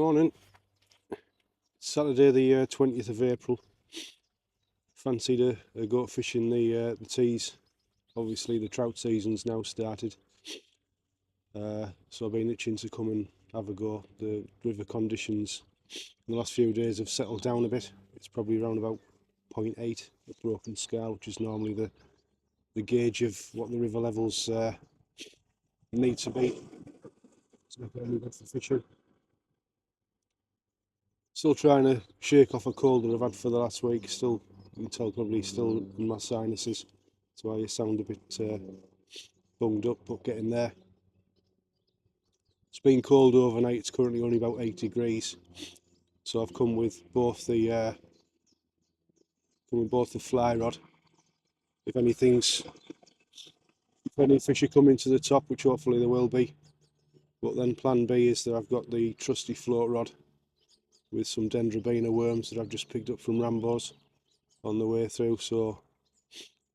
Morning. Saturday the 20th of April. Fancied a go fishing the Tees. Obviously the trout season's now started, so I've been itching to come and have a go. The river conditions in the last few days have settled down a bit. It's probably around about 0.8 at Broken Scar, which is normally the gauge of what the river levels need to be. It's not very good for fishing. Still trying to shake off a cold that I've had for the last week. Still, you can tell, probably still in my sinuses. That's why I sound a bit bunged up, but getting there. It's been cold overnight. It's currently only about 8 degrees. So I've come with both the fly rod. If any fish are coming to the top, which hopefully there will be. But then plan B is that I've got the trusty float rod with some Dendrobina worms that I've just picked up from Rambo's on the way through. So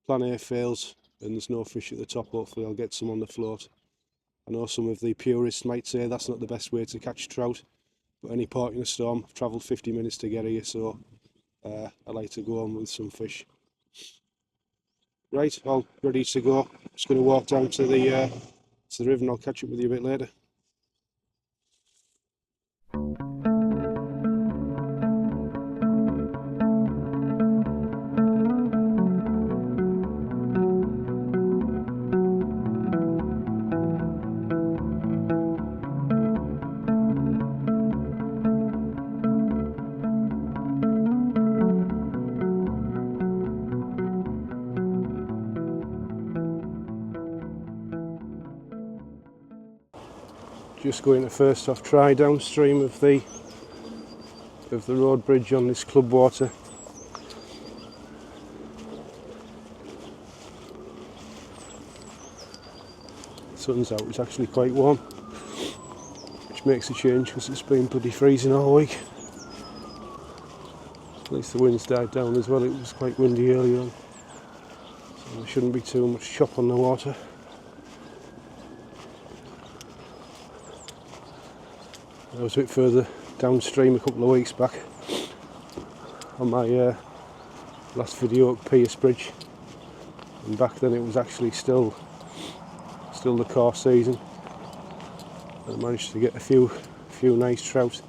plan A fails and there's no fish at the top, hopefully I'll get some on the float. I know some of the purists might say that's not the best way to catch trout, but any port in a storm, I've travelled 50 minutes to get here, so I like to go on with some fish. Right, all ready to go. Just going to walk down to the river and I'll catch up with you a bit later. Just going to first off try downstream of the road bridge on this club water. Sun's out, it's actually quite warm, which makes a change because it's been bloody freezing all week. At least the wind's died down as well. It was quite windy earlier on, so there shouldn't be too much chop on the water. I was a bit further downstream a couple of weeks back on my last video at Pierce Bridge, and back then it was actually still the coarse season. I managed to get a few nice trout,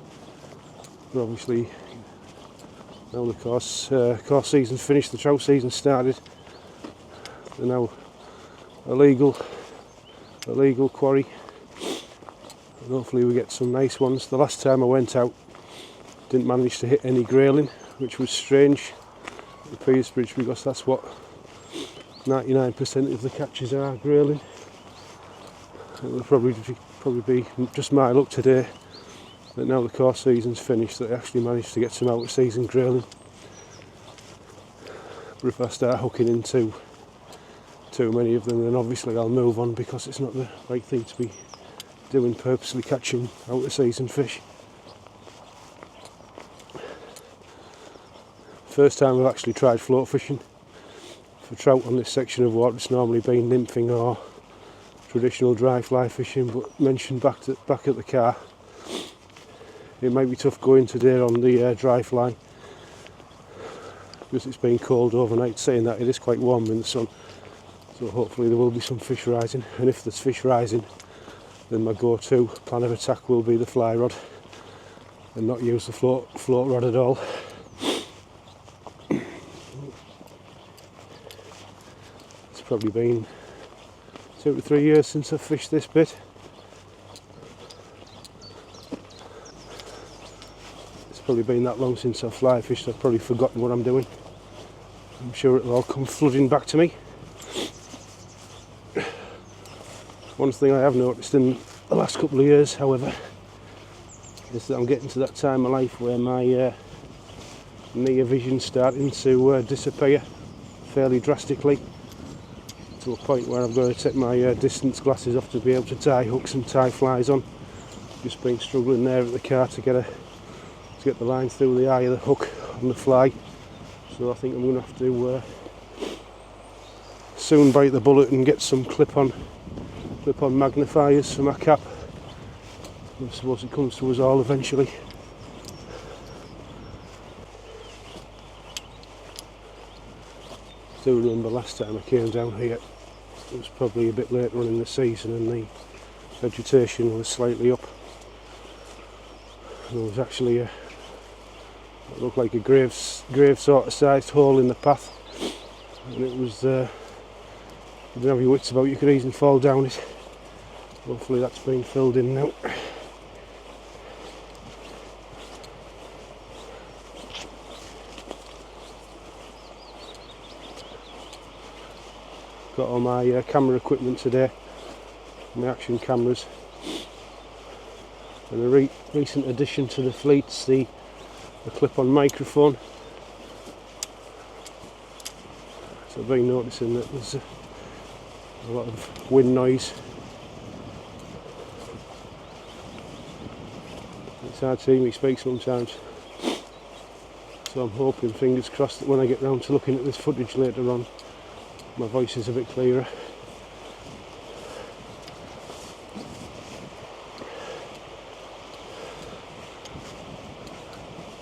but obviously now the coarse season's finished, the trout season started. They're now a legal quarry. And hopefully we get some nice ones. The last time I went out, didn't manage to hit any grayling, which was strange at the Pierce Bridge, because that's what 99% of the catches are, grayling. It will probably be just my luck today that now the coarse season's finished that I actually managed to get some out of season grayling. But if I start hooking into too many of them, then obviously I'll move on, because it's not the right thing to be doing, purposely catching out of season fish. First time I've actually tried float fishing for trout on this section of water. It's normally been nymphing or traditional dry fly fishing, but mentioned back at the car, it might be tough going today on the dry fly because it's been cold overnight. Saying that, it is quite warm in the sun, so hopefully there will be some fish rising, and if there's fish rising, then my go-to plan of attack will be the fly rod and not use the float rod at all. It's probably been 2 to 3 years since I've fished this bit. It's probably been that long since I've fly fished, I've probably forgotten what I'm doing. I'm sure it'll all come flooding back to me. One thing I have noticed in the last couple of years, however, is that I'm getting to that time of life where my near vision's starting to disappear fairly drastically, to a point where I've got to take my distance glasses off to be able to tie hooks and tie flies on. Just been struggling there at the car to get the line through the eye of the hook on the fly, so I think I'm going to have to soon bite the bullet and get some clip-on magnifiers for my cap. I suppose it comes to us all eventually. do remember last time I came down here, it was probably a bit later on in the season and the vegetation was slightly up. And there was actually what looked like a grave sort of sized hole in the path, and it was, if you didn't have your wits about, you could easily fall down it. Hopefully that's been filled in now. Got all my camera equipment today, my action cameras, and a recent addition to the fleet's the clip-on microphone. So I've been noticing that there's a lot of wind noise. It's hard to hear me speak sometimes, so I'm hoping, fingers crossed, that when I get round to looking at this footage later on, my voice is a bit clearer.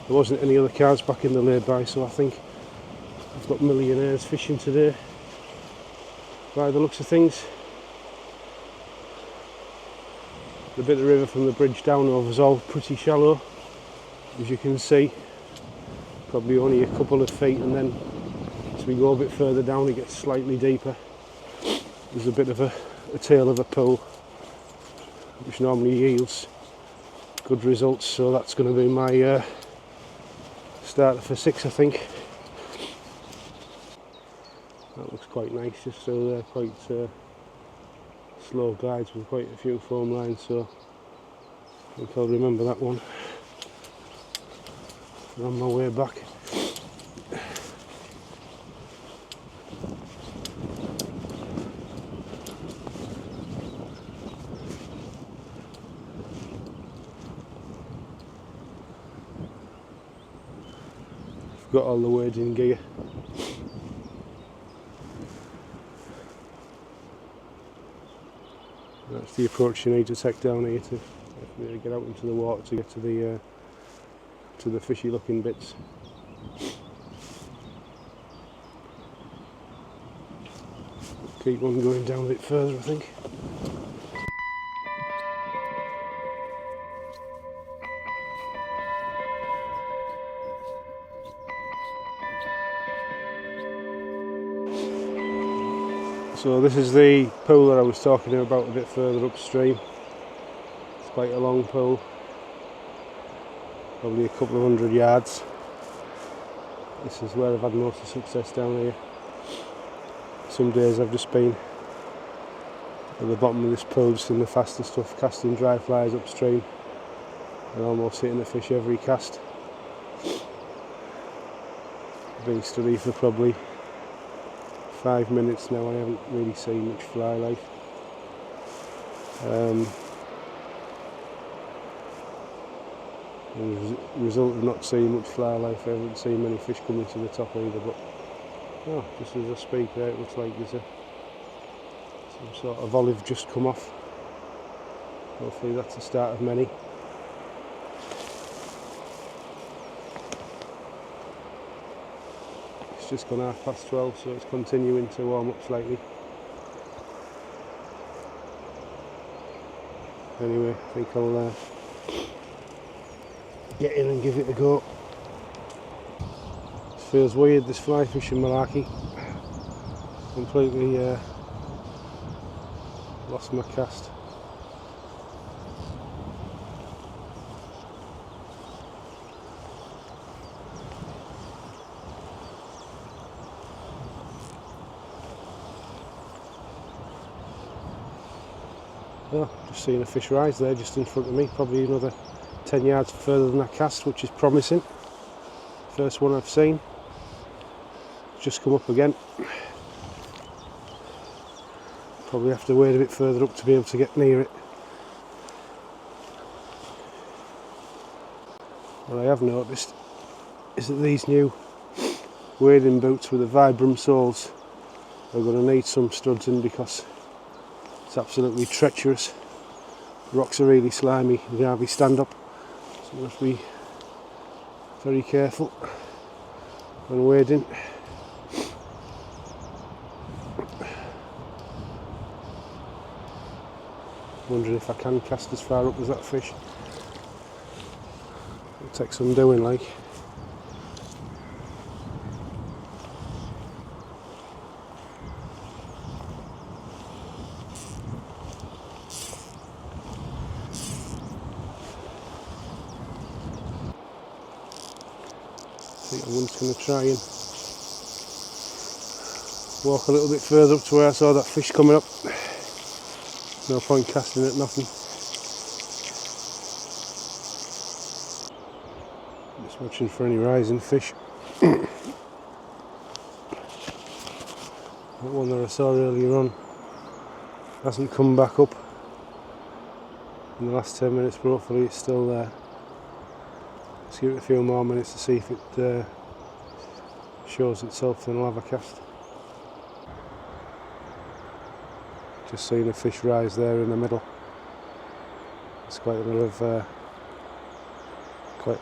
There wasn't any other cars back in the lay-by, so I think I've got millionaires fishing today, by the looks of things. The bit of the river from the bridge down over is all pretty shallow, as you can see, probably only a couple of feet, and then as we go a bit further down it gets slightly deeper. There's a bit of a tail of a pool, which normally yields good results, so that's going to be my starter for 6, I think. That looks quite nice, just so they're quite slow glides with quite a few foam lines, so I think I'll remember that one on my way back. I've got all the wading gear. That's the approach you need to take down here to really get out into the water to get to the fishy looking bits. Keep on going down a bit further, I think. So this is the pool that I was talking about a bit further upstream. It's quite a long pool, probably a couple of 100 yards. This is where I've had most of the success down here. Some days I've just been at the bottom of this pool, just in the faster stuff, casting dry flies upstream and almost hitting a fish every cast. I've been steady for probably 5 minutes now. I haven't really seen much fly life. As a result of not seeing much fly life, I haven't seen many fish coming to the top either, but just as I speak there, it looks like there's some sort of olive just come off. Hopefully that's the start of many. It's just gone 12:30, so it's continuing to warm up slightly. Anyway, I think I'll get in and give it a go. It feels weird, this fly fishing malarkey. Completely lost my cast. Oh, just seeing a fish rise there just in front of me, probably another 10 yards further than that cast, which is promising. First one I've seen. Just come up again. Probably have to wade a bit further up to be able to get near it. What I have noticed is that these new wading boots with the Vibram soles are going to need some studs in, because it's absolutely treacherous. Rocks are really slimy, you can hardly stand up, so you have to be very careful when wading. Wondering if I can cast as far up as that fish. It'll take some doing, like. I think I'm just going to try and walk a little bit further up to where I saw that fish coming up. No point casting at nothing. Just watching for any rising fish. That one that I saw earlier on hasn't come back up in the last 10 minutes, but hopefully it's still there. Let's give it a few more minutes to see if it shows itself, then I'll have a cast. Just seeing a fish rise there in the middle. There's quite a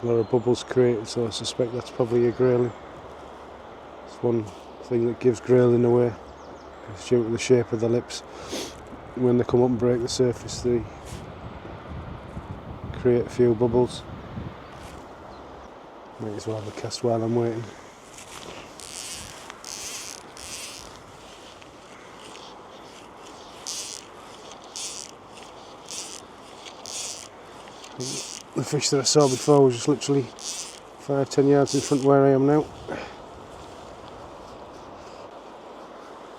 lot of bubbles created, so I suspect that's probably a grayling. It's one thing that gives grayling away. It's due to the shape of the lips. When they come up and break the surface, they create a few bubbles. Might as well have a cast while I'm waiting. The fish that I saw before was just literally 5-10 yards in front of where I am now.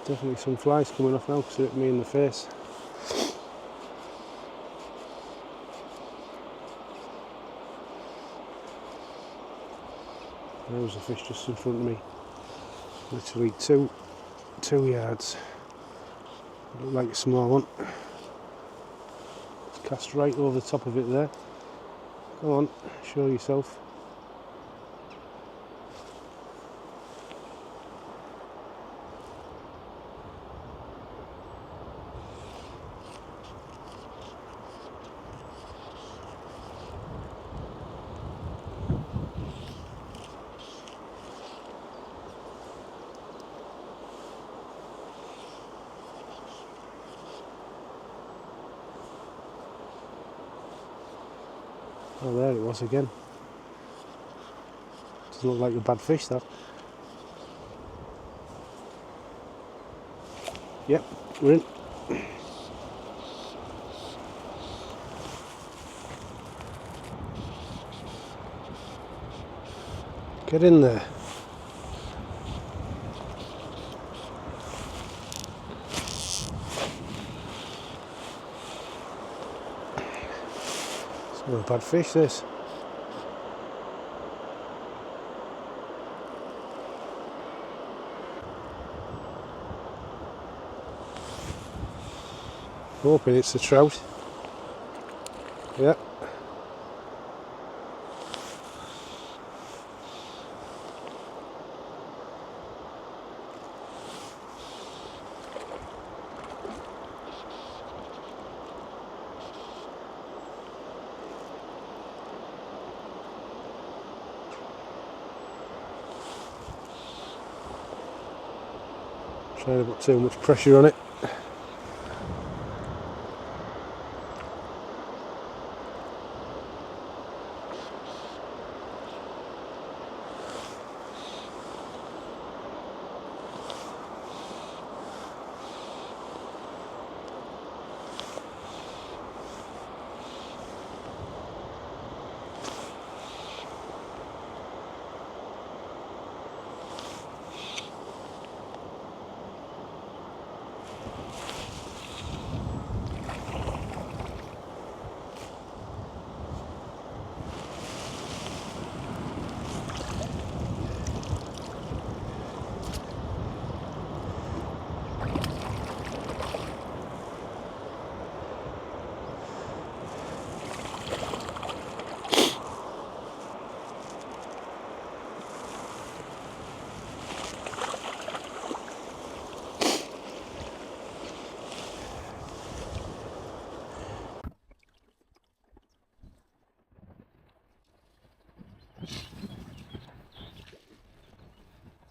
Definitely some flies coming off now because it hit me in the face. There was a fish just in front of me, literally two yards. Looked like a small one. It's cast right over the top of it there. Come on, show yourself. Oh, there it was again. Doesn't look like a bad fish, that. Yep, we're in. Get in there. It's not a bad fish, this. Hoping it's a trout. Yeah. Trying to put too much pressure on it.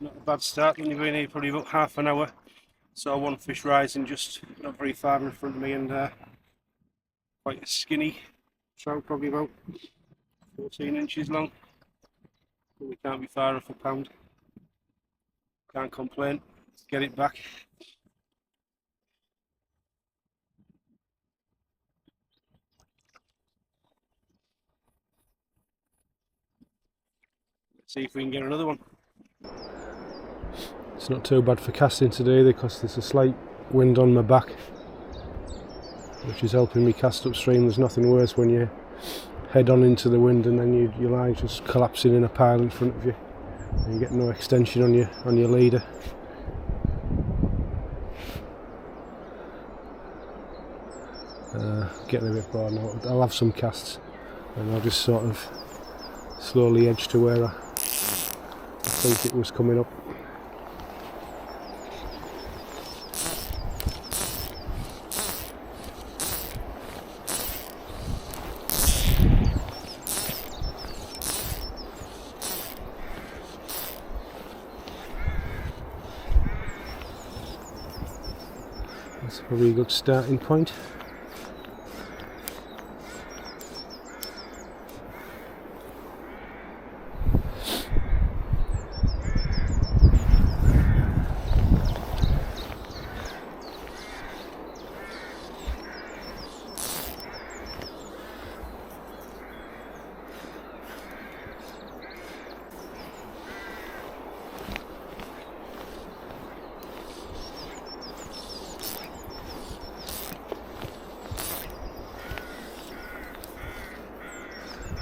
Not a bad start, only been here probably about half an hour. Saw one fish rising just not very far in front of me, and Quite a skinny trout, probably about 14 inches long. We can't be far off a pound. Can't complain. Let's get it back. Let's see if we can get another one. It's not too bad for casting today because there's a slight wind on my back, which is helping me cast upstream. There's nothing worse when you head on into the wind and then your line just collapsing in a pile in front of you and you get no extension on your leader. Getting a bit bored now. I'll have some casts and I'll just sort of slowly edge to where I think it was coming up. That's probably a good starting point.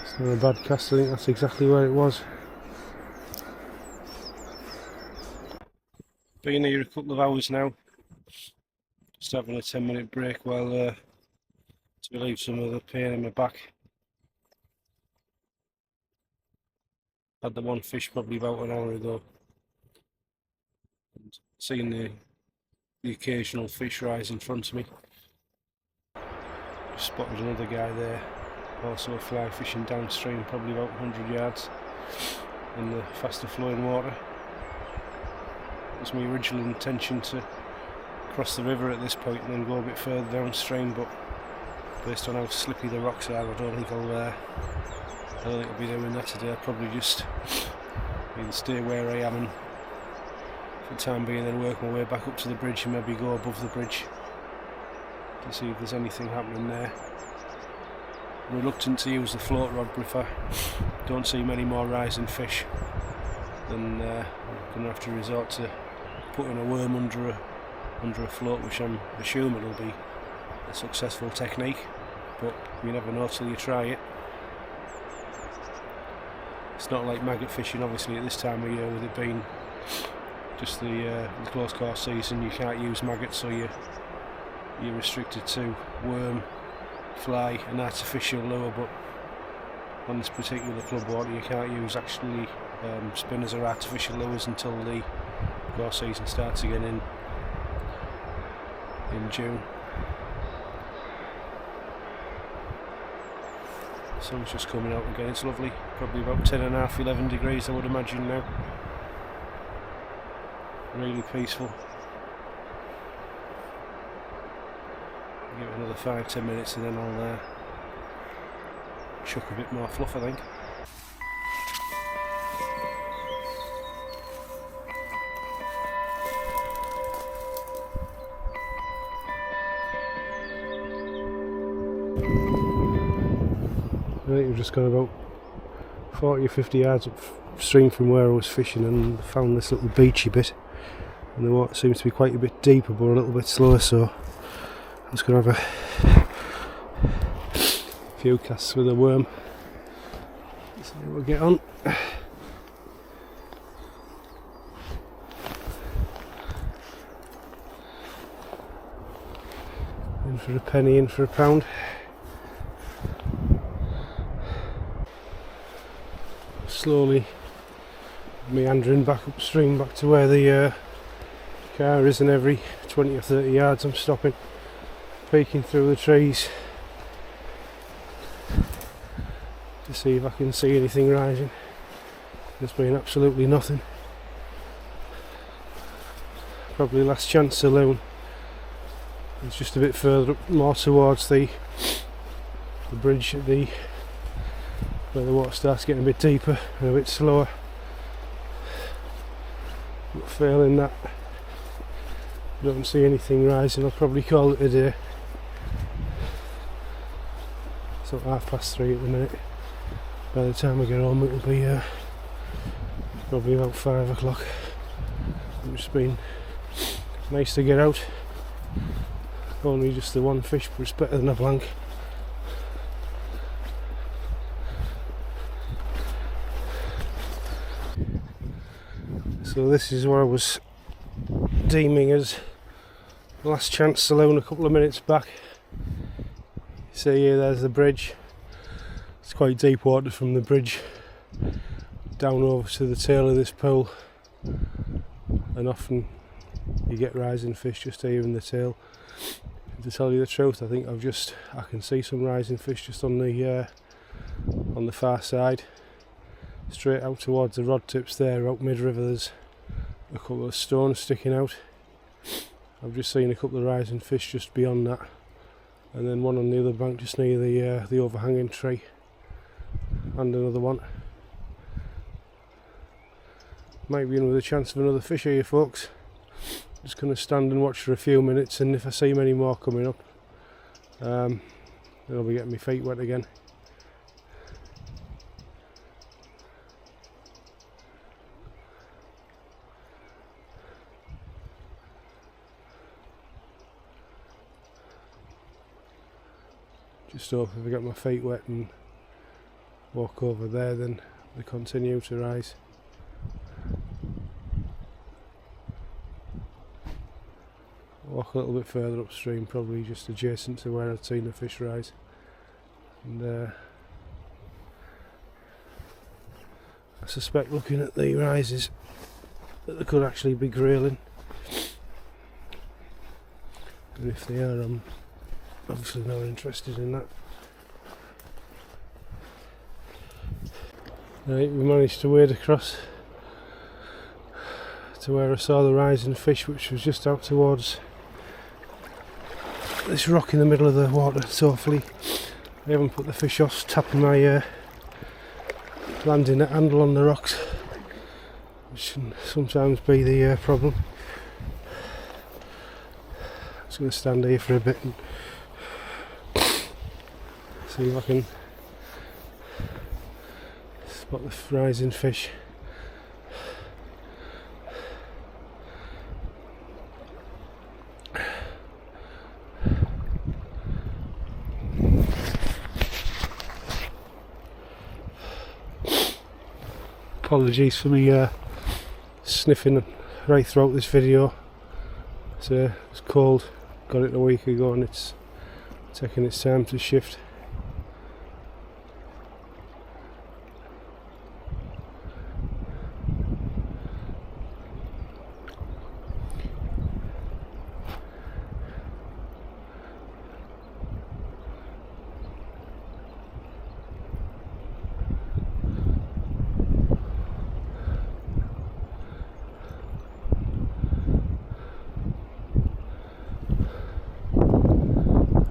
It's not a bad cast, I think that's exactly where it was. Been here a couple of hours now, just having a 10-minute break while to relieve some of the pain in my back. Had the one fish probably about an hour ago, and seeing the occasional fish rise in front of me. Spotted another guy there, also fly fishing downstream, probably about 100 yards in the faster flowing water. It was my original intention to cross the river at this point and then go a bit further downstream, but based on how slippy the rocks are, I don't think I'll be doing that today. I'll probably just either stay where I am and for the time being then work my way back up to the bridge and maybe go above the bridge to see if there's anything happening there. I'm reluctant to use the float rod, but if I don't see many more rising fish, then I'm going to have to resort to putting a worm under a float, which I'm assuming will be a successful technique, but you never know till you try it. It's not like maggot fishing, obviously, at this time of year, with it being just the close course season. You can't use maggots, so you're restricted to worm, fly and artificial lure, but on this particular club water you can't use actually spinners or artificial lures until the course season starts again in June. The sun's just coming out again, it's lovely, probably about 10.5, 11 degrees I would imagine now. Really peaceful. Give it another 5-10 minutes and then I'll chuck a bit more fluff, I think. I think we've just gone about 40 or 50 yards upstream from where I was fishing and found this little beachy bit, and the water seems to be quite a bit deeper but a little bit slower, so I'm just going to have a few casts with a worm. See how we get on. In for a penny, in for a pound. Slowly meandering back upstream, back to where the car is, and every 20 or 30 yards I'm stopping, peeking through the trees to see if I can see anything rising. There's been absolutely nothing. Probably last chance saloon. It's just a bit further up, more towards the the bridge at the where the water starts getting a bit deeper and a bit slower. But failing that, I don't see anything rising. I'll probably call it a day. It's about 3:30 at the minute. By the time I get home it'll be probably about 5 o'clock. It's been nice to get out. Only just the one fish, but it's better than a blank. So this is what I was deeming as last chance saloon a couple of minutes back. See here, there's the bridge. It's quite deep water from the bridge down over to the tail of this pool, and often you get rising fish just here in the tail. To tell you the truth, I think I can see some rising fish just on the far side, straight out towards the rod tips there. Out mid-river there's a couple of stones sticking out. I've just seen a couple of rising fish just beyond that, and then one on the other bank just near the overhanging tree, and another one. Might be in with a chance of another fish here, folks. Just going to stand and watch for a few minutes, and if I see many more coming up, then I'll be getting my feet wet again. Just hope if I get my feet wet and walk over there, then they continue to rise. Walk a little bit further upstream, probably just adjacent to where I'd seen the fish rise, and I suspect, looking at the rises, that they could actually be grayling, and if they are, I'm obviously not interested in that. Right, we managed to wade across to where I saw the rising fish, which was just out towards this rock in the middle of the water. So hopefully I haven't put the fish off tapping my landing net handle on the rocks, which can sometimes be the problem. I'm just going to stand here for a bit and see if I can spot the rising fish. Apologies for me sniffing right throughout this video. It's cold, got it a week ago, and it's taking its time to shift.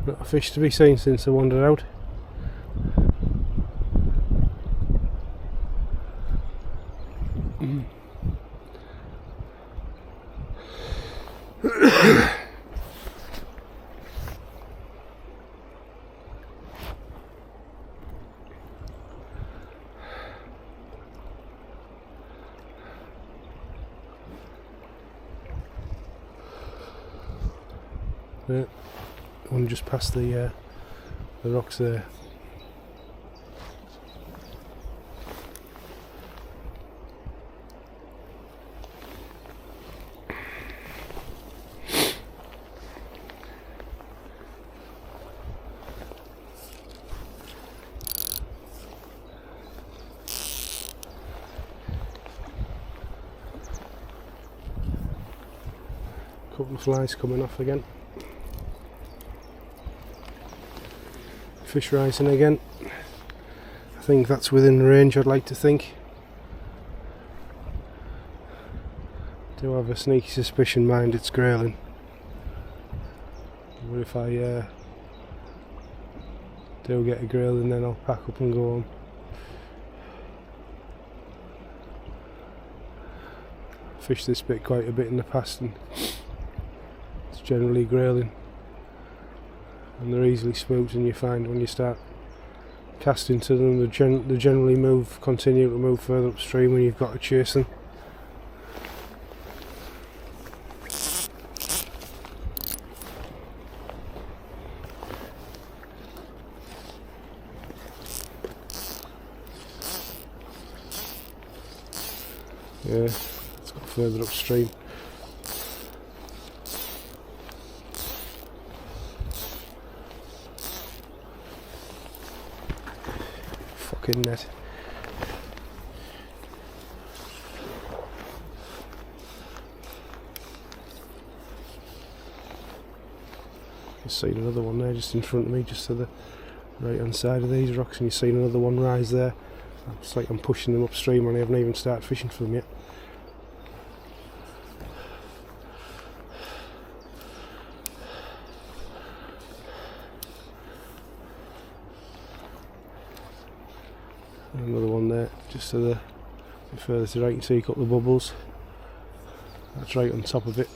Not a fish to be seen since I wandered out. Yeah, one just past the rocks there. Couple of flies coming off again. Fish rising again. I think that's within range, I'd like to think. Do have a sneaky suspicion, mind, it's grayling. But if I do get a grill, and then I'll pack up and go home. Fished this bit quite a bit in the past, and it's generally grayling, and they're easily spooked, and you find when you start casting to them, they generally continue to move further upstream when you've got to chase them. Yeah, it's got further upstream. Fucking net. Just seen another one there just in front of me, just to the right hand side of these rocks, and you've seen another one rise there. It's like I'm pushing them upstream and I haven't even started fishing for them yet. Another one there, just to the bit further to the right. You can see a couple of bubbles. That's right on top of it.